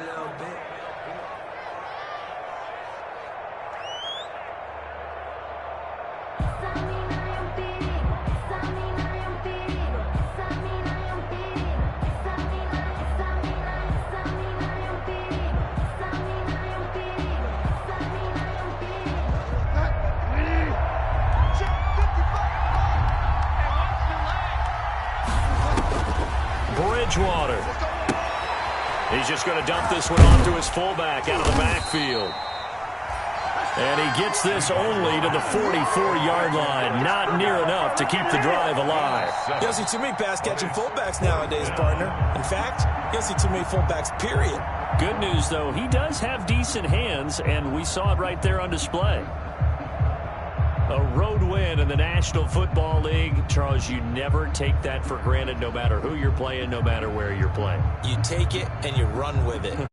Speaker 1: Bridgewater. He's just going to dump this one off to his fullback out of the backfield. And he gets this only to the 44-yard line. Not near enough to keep the drive alive.
Speaker 6: You don't see too many pass-catching fullbacks nowadays, partner. In fact, you don't see too many fullbacks, period.
Speaker 1: Good news, though, he does have decent hands, and we saw it right there on display. A road win in the National Football League. Charles, you never take that for granted, no matter who you're playing, no matter where you're playing.
Speaker 4: You take it and you run with it.